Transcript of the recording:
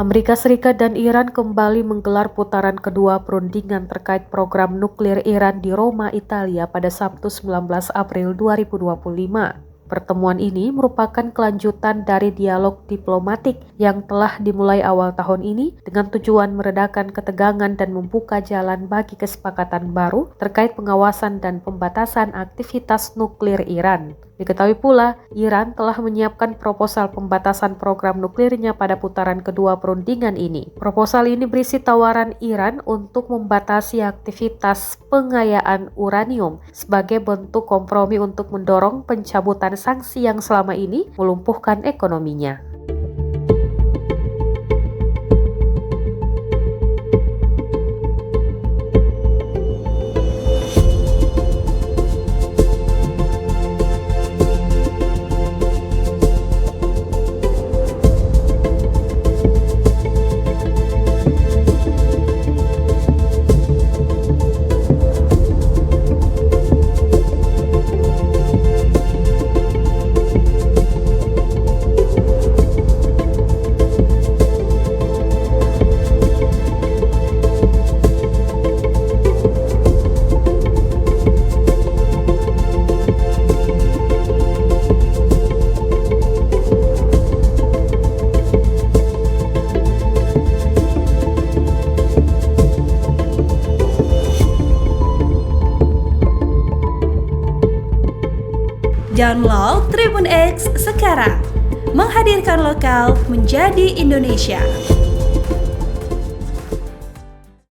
Amerika Serikat dan Iran kembali menggelar putaran kedua perundingan terkait program nuklir Iran di Roma, Italia pada Sabtu 19 April 2025. Pertemuan ini merupakan kelanjutan dari dialog diplomatik yang telah dimulai awal tahun ini dengan tujuan meredakan ketegangan dan membuka jalan bagi kesepakatan baru terkait pengawasan dan pembatasan aktivitas nuklir Iran. Diketahui pula, Iran telah menyiapkan proposal pembatasan program nuklirnya pada putaran kedua perundingan ini. Proposal ini berisi tawaran Iran untuk membatasi aktivitas pengayaan uranium sebagai bentuk kompromi untuk mendorong pencabutan sanksi yang selama ini melumpuhkan ekonominya. Download Tribun X sekarang, menghadirkan lokal menjadi Indonesia.